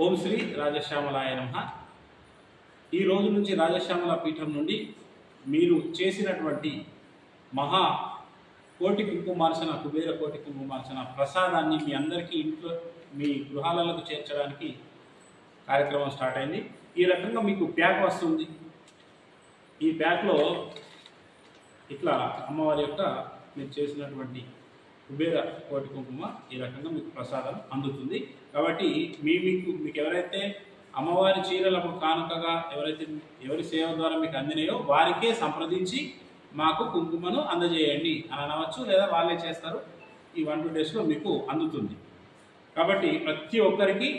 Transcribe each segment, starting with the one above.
ఓం శ్రీ రాజశ్యామలాయ నమః। ఈ రోజు నుంచి రాజశ్యామల పీఠం నుండి మీరు చేసినటువంటి మహా కోటి కుంకుమార్చన కుబేర కోటి కుంకుమార్చన ప్రసాదాన్ని మీ అందరికీ ఇంట్లో మీ గృహాలకు చేర్చడానికి కార్యక్రమం స్టార్ట్ అయింది। ఈ రకంగా మీకు ప్యాక్ వస్తుంది। ఈ ప్యాక్లో ఇట్లా అమ్మవారి యొక్క మీరు చేసినటువంటి కుబేర కోటి కుంకుమ ఈ రకంగా మీకు ప్రసాదం అందుతుంది। కాబట్టి మీకు ఎవరైతే అమ్మవారి చీరలకు కానుకగా ఎవరి సేవ ద్వారా మీకు అందినాయో వారికే సంప్రదించి మాకు కుంకుమను అందజేయండి అని అనవచ్చు, లేదా వాళ్ళే చేస్తారు। ఈ 1-2 డేస్లో మీకు అందుతుంది। కాబట్టి ప్రతి ఒక్కరికి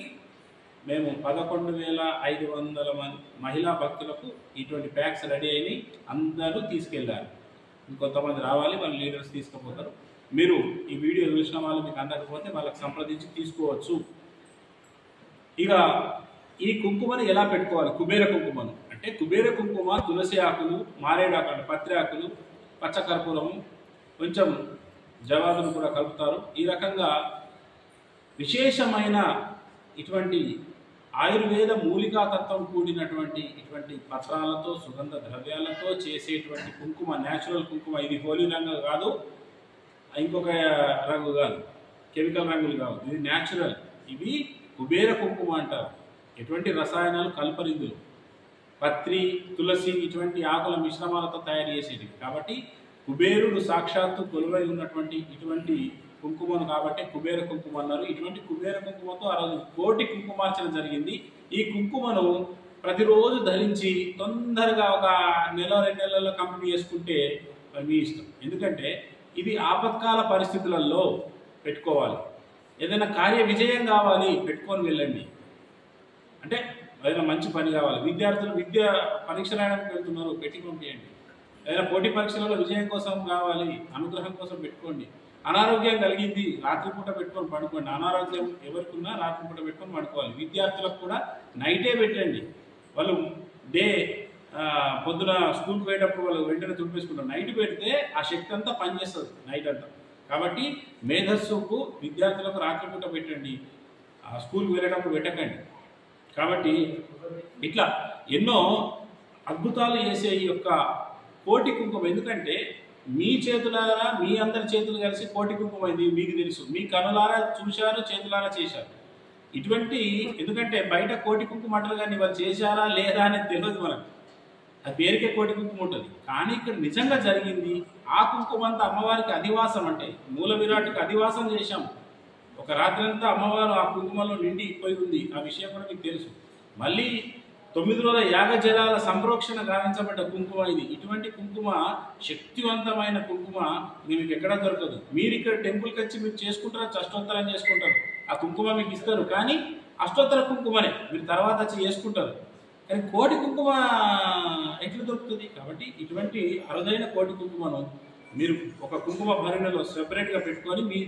మేము 11,500 మంది మహిళా భక్తులకు ఇటువంటి ప్యాక్స్ రెడీ అయినాయి। అందరూ తీసుకెళ్ళారు, ఇంకొంతమంది రావాలి, వాళ్ళ లీడర్స్ తీసుకుపోతారు। మీరు ఈ వీడియో చూసిన వాళ్ళు మీకు అందకపోతే వాళ్ళకి సంప్రదించి తీసుకోవచ్చు। ఇక ఈ కుంకుమను ఎలా పెట్టుకోవాలి? కుబేర కుంకుమను అంటే కుబేర కుంకుమ తులసి ఆకులు, మారేడాకు అంటే పత్రి ఆకులు, పచ్చకర్పూరము, కొంచెం జవాదును కూడా కలుపుతారు। ఈ రకంగా విశేషమైన ఇటువంటి ఆయుర్వేద మూలికాతత్వం కూడినటువంటి ఇటువంటి పత్రాలతో సుగంధ ద్రవ్యాలతో చేసేటువంటి కుంకుమ, న్యాచురల్ కుంకుమ। ఇది హోలీ రంగు కాదు, ఇంకొక రంగు కాదు, కెమికల్ రంగులు కాదు, ఇది న్యాచురల్। ఇవి కుబేర కుంకుమ అంటారు। ఎటువంటి రసాయనాలు కల్పరిందులు, పత్రి, తులసి ఇటువంటి ఆకుల మిశ్రమాలతో తయారు చేసేది। కాబట్టి కుబేరుడు సాక్షాత్తు కొలువై ఉన్నటువంటి ఇటువంటి కుంకుమను కాబట్టి కుబేర కుంకుమ అన్నారు। ఇటువంటి కుబేర కుంకుమతో ఆ రోజు కోటి కుంకుమార్చన జరిగింది। ఈ కుంకుమను ప్రతిరోజు ధరించి తొందరగా ఒక 1-2 నెలల్లో కంప్లీట్ చేసుకుంటే మీ ఇష్టం। ఎందుకంటే ఇది ఆపత్కాల పరిస్థితులలో పెట్టుకోవాలి। ఏదైనా కార్య విజయం కావాలి పెట్టుకొని వెళ్ళండి, అంటే ఏదైనా మంచి పని కావాలి, విద్యార్థులు విద్య పరీక్ష రాయడానికి వెళ్తున్నారు పెట్టి పంపించండి, ఏదైనా పోటీ పరీక్షలలో విజయం కోసం కావాలి, అనుగ్రహం కోసం పెట్టుకోండి। అనారోగ్యం కలిగింది రాత్రిపూట పెట్టుకొని పడుకోండి, అనారోగ్యం ఎవరికి ఉన్నా రాత్రిపూట పెట్టుకొని పడుకోవాలి। విద్యార్థులకు కూడా నైటే పెట్టండి, వాళ్ళు డే పొద్దున స్కూల్కి పోయేటప్పుడు వాళ్ళు వెంటనే తుడిపేసుకుంటారు, నైట్ పెడితే ఆ శక్తి అంతా పనిచేస్తుంది నైట్ అంతా। కాబట్టి మేధస్సుకు విద్యార్థులకు రాత్రిపూట పెట్టండి, స్కూల్కి వెళ్ళేటప్పుడు పెట్టకండి। కాబట్టి ఇట్లా ఎన్నో అద్భుతాలు చేసే ఈ యొక్క కోటి కుంకుమ, ఎందుకంటే మీ చేతులారా మీ అందరి చేతులు కలిసి కోటి కుంకుమ ఇది మీకు తెలుసు, మీ కనులారా చూశారు, చేతులారా చేశారు ఇటువంటి। ఎందుకంటే బయట కోటి కుంకుమ అంటారు కానీ వాళ్ళు చేశారా లేదా అనేది తెలియదు మనకు, అది పేరుకే కోటి కుంకుమ ఉంటుంది, కానీ ఇక్కడ నిజంగా జరిగింది। ఆ కుంకుమ అంతా అమ్మవారికి అధివాసం, అంటే మూల విరాట్కి అధివాసం చేశాం। ఒక రాత్రి అంతా అమ్మవారు ఆ కుంకుమలో నిండిపోయి ఉంది, ఆ విషయం కూడా మీకు తెలుసు। మళ్ళీ 9 రోజుల యాగ జలాల సంప్రోక్షణ గావించబడ్డ కుంకుమ ఇది। ఇటువంటి కుంకుమ శక్తివంతమైన కుంకుమ మీకు ఎక్కడ దొరకదు। మీరు ఇక్కడ టెంపుల్కి వచ్చి మీరు చేసుకుంటారు, అష్టోత్తరం చేసుకుంటారు, ఆ కుంకుమ మీకు ఇస్తారు, కానీ అష్టోత్తర కుంకుమనే మీరు తర్వాత వచ్చి చేసుకుంటారు, కానీ కోటి కుంకుమ ఎట్లా దొరుకుతుంది? కాబట్టి ఇటువంటి అరుదైన కోటి కుంకుమను మీరు ఒక కుంకుమ భరణలో సెపరేట్గా పెట్టుకొని మీ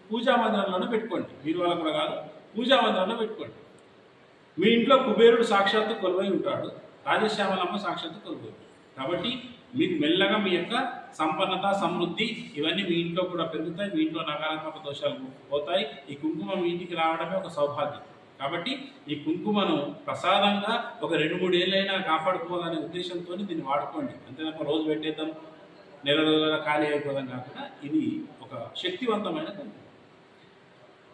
పూజా మందిరంలోనే పెట్టుకోండి, మీరు వాళ్ళ కూడా కాదు, పూజా మందిరంలో పెట్టుకోండి। మీ ఇంట్లో కుబేరుడు సాక్షాత్తు కొలువై ఉంటాడు, రాజశ్యామలమ్మ సాక్షాత్తు కొలువై, కాబట్టి మీకు మెల్లగా మీ యొక్క సంపన్నత, సమృద్ధి ఇవన్నీ మీ ఇంట్లో కూడా పెరుగుతాయి, మీ ఇంట్లో నకారాత్మక దోషాలు పోతాయి। ఈ కుంకుమ మీ ఇంటికి రావడమే ఒక సౌభాగ్యం। కాబట్టి ఈ కుంకుమను ప్రసాదంగా ఒక 2-3 ఏళ్ళైనా కాపాడుకోవాలనే ఉద్దేశంతో దీన్ని వాడుకోండి, అంతే తప్ప రోజు పెట్టేద్దాం నెల రోజులుగా ఖాళీ అయిపోదాం కాకుండా ఇది ఒక శక్తివంతమైన కుంకుమ।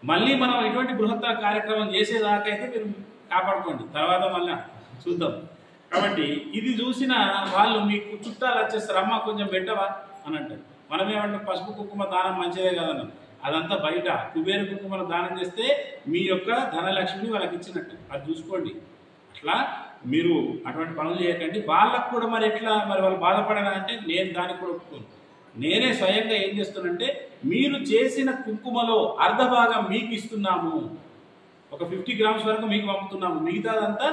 మళ్ళీ మనం ఇటువంటి బృహత్తర కార్యక్రమం చేసేదాకైతే మీరు కాపాడుకోండి, తర్వాత మళ్ళీ చూద్దాం। కాబట్టి ఇది చూసిన వాళ్ళు మీకు చుట్టాలు వచ్చేస్తారు, అమ్మ కొంచెం పెట్టవా అని అంటారు। మనమేమంటే పసుపు కుంకుమ దానం మంచిదే కదన్నాం, అదంతా బయట। కుబేర కుంకుమను దానం చేస్తే మీ యొక్క ధనలక్ష్మిని వాళ్ళకి ఇచ్చినట్టు, అది చూసుకోండి। అట్లా మీరు అటువంటి పనులు చేయకండి। వాళ్ళకు కూడా మరి ఎట్లా మరి వాళ్ళు బాధపడాలంటే నేను దానికి కూడా ఒప్పుకోను, నేనే స్వయంగా ఏం చేస్తున్నానంటే మీరు చేసిన కుంకుమలో అర్ధ భాగం మీకు ఇస్తున్నాము, ఒక 50 గ్రామ్స్ వరకు మీకు పంపుతున్నాము, మిగతాదంతా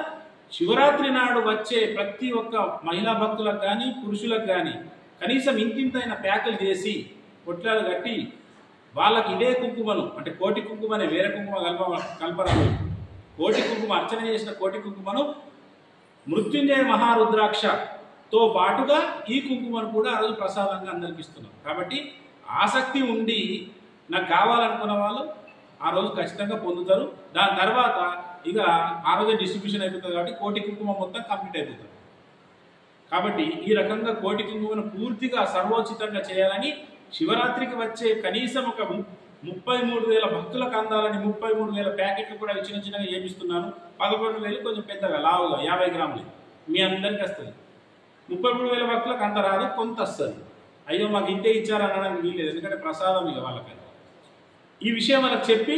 శివరాత్రి నాడు వచ్చే ప్రతి ఒక్క మహిళా భక్తులకు కానీ పురుషులకు కానీ కనీసం ఇంతింతైన ప్యాకులు చేసి పొట్లాలు కట్టి వాళ్ళకి ఇదే కుంకుమను, అంటే కోటి కుంకుమనే, వేరే కుంకుమ కలపరాదు, కోటి కుంకుమ అర్చన చేసిన కోటి కుంకుమను మృత్యుంజయ మహారుద్రాక్షతో పాటుగా ఈ కుంకుమను కూడా ఆ రోజు ప్రసాదంగా అందరికి ఇస్తున్నాం। కాబట్టి ఆసక్తి ఉండి నాకు కావాలనుకున్న వాళ్ళు ఆ రోజు ఖచ్చితంగా పొందుతారు। దాని తర్వాత ఇక ఆ రోజే డిస్ట్రిబ్యూషన్ అయిపోతుంది కాబట్టి కోటి కుంకుమ మొత్తం కంప్లీట్ అయిపోతుంది. కాబట్టి ఈ రకంగా కోటి కుంకుమను పూర్తిగా సర్వోచితంగా చేయాలని శివరాత్రికి వచ్చే కనీసం ఒక 33,000 భక్తులకు అందాలని 33,000 ప్యాకెట్లు కూడా చిన్న చిన్నగా చేపిస్తున్నాను. 11,000 కొంచెం పెద్దగా లావుగా 50 గ్రాములు మీ అందరికీ వస్తుంది. 33,000 భక్తులకు అంత రాదు, కొంత వస్తుంది. అయ్యో మాకు ఇంతే ఇచ్చారనడానికి వీల్లేదు, ఎందుకంటే ప్రసాదం ఇక వాళ్ళకి. ఈ విషయం వాళ్ళకి చెప్పి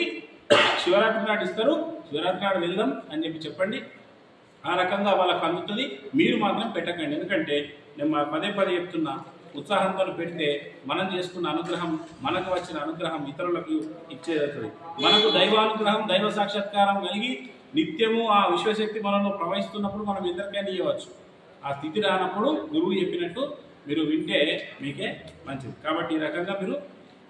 శివరాత్రి నాడు ఇస్తారు, శివరాత్రి నాడు వెళ్దాం అని చెప్పండి. ఆ రకంగా వాళ్ళకి అందుతుంది. మీరు మాత్రం పెట్టకండి, ఎందుకంటే నేను పదే పదే చెప్తున్నా, ఉత్సాహంతో పెడితే మనం చేసుకున్న అనుగ్రహం, మనకు వచ్చిన అనుగ్రహం ఇతరులకు ఇచ్చేదవుతుంది. మనకు దైవానుగ్రహం, దైవ సాక్షాత్కారం కలిగి నిత్యము ఆ విశ్వశక్తి మనలో ప్రవహిస్తున్నప్పుడు మనం ఎందరికైనా ఇవ్వచ్చు. ఆ స్థితి రానప్పుడు గురువు చెప్పినట్టు మీరు వింటే మీకే మంచిది. కాబట్టి ఈ రకంగా మీరు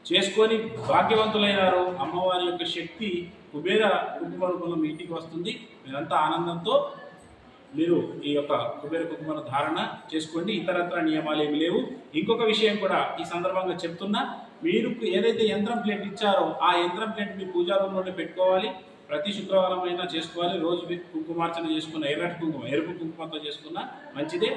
చేసుకొని భాగ్యవంతులైనారు. అమ్మవారి యొక్క శక్తి కుబేర కుంకుమ రూపంలో మీ ఇంటికి వస్తుంది. మీరంతా ఆనందంతో మీరు ఈ యొక్క కుబేర కుంకుమను ధారణ చేసుకోండి. ఇతరత్ర నియమాలు ఏమి లేవు. ఇంకొక విషయం కూడా ఈ సందర్భంగా చెప్తున్నా, మీరు ఏదైతే యంత్రం ప్లేట్ ఇచ్చారో ఆ యంత్రం ప్లేట్ మీ పూజా రూమ్లోనే పెట్టుకోవాలి. ప్రతి శుక్రవారం అయినా చేసుకోవాలి. రోజు కుంకుమార్చన చేసుకున్న ఎర్రటి కుంకుమ, ఎరుపు కుంకుమతో చేసుకున్న మంచిదే.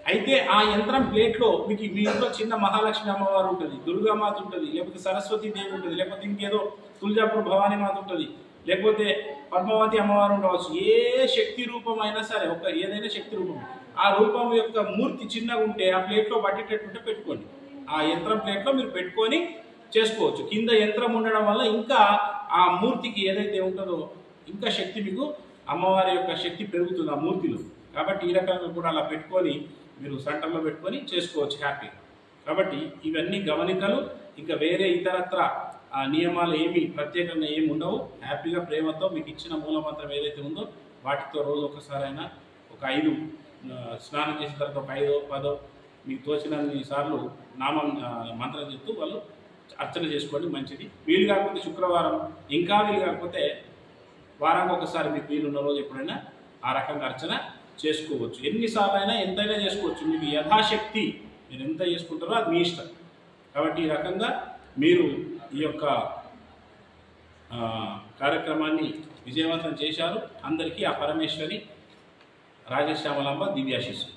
అయితే ఆ యంత్రం ప్లేట్లో మీకు మీ ఇంట్లో చిన్న మహాలక్ష్మి అమ్మవారు ఉంటుంది, దుర్గామాత ఉంటుంది, లేకపోతే సరస్వతి దేవి ఉంటుంది, లేకపోతే ఇంకేదో తులజాపూర్ భవానీ మాత ఉంటుంది, లేకపోతే పద్మావతి అమ్మవారు ఉండవచ్చు. ఏ శక్తి రూపం అయినా సరే, ఏదైనా శక్తి రూపం, ఆ రూపం యొక్క మూర్తి చిన్నగా ఉంటే ఆ ప్లేట్లో పట్టేటట్టుంటే పెట్టుకోండి. ఆ యంత్రం ప్లేట్లో మీరు పెట్టుకొని చేసుకోవచ్చు. కింద యంత్రం ఉండడం వల్ల ఇంకా ఆ మూర్తికి ఏదైతే ఉంటుందో ఇంకా శక్తి, మీకు అమ్మవారి యొక్క శక్తి పెరుగుతుంది ఆ మూర్తిలో. కాబట్టి ఈ రకంగా కూడా అలా పెట్టుకొని మీరు సెంటర్లో పెట్టుకొని చేసుకోవచ్చు హ్యాపీగా. కాబట్టి ఇవన్నీ గమనికలు, ఇంకా వేరే ఇతరత్ర నియమాలు ఏమి ప్రత్యేకంగా ఏమి ఉండవు. హ్యాపీగా ప్రేమతో మీకు ఇచ్చిన మూలమంత్రం ఏదైతే ఉందో వాటితో రోజు ఒకసారైనా ఒక 5 స్నానం చేసిన తర్వాత ఒక 5, 10 మీకు తోచినన్ని సార్లు నామం మంత్రం చెప్తూ వాళ్ళు అర్చన చేసుకోండి, మంచిది. వీలు కాకపోతే శుక్రవారం, ఇంకా వీలు కాకపోతే వారానికి ఒకసారి మీకు వీలున్న రోజు ఎప్పుడైనా ఆ రకంగా అర్చన చేసుకోవచ్చు. ఎన్నిసార్లు అయినా ఎంతైనా చేసుకోవచ్చు. మీకు యథాశక్తి మీరు ఎంత చేసుకుంటారో అది మీ ఇష్టం. కాబట్టి ఈ రకంగా మీరు ఈ యొక్క కార్యక్రమాన్ని విజయవంతం చేశారు. అందరికీ ఆ పరమేశ్వరి రాజశ్యామలాంబ దివ్యాశీస్సు.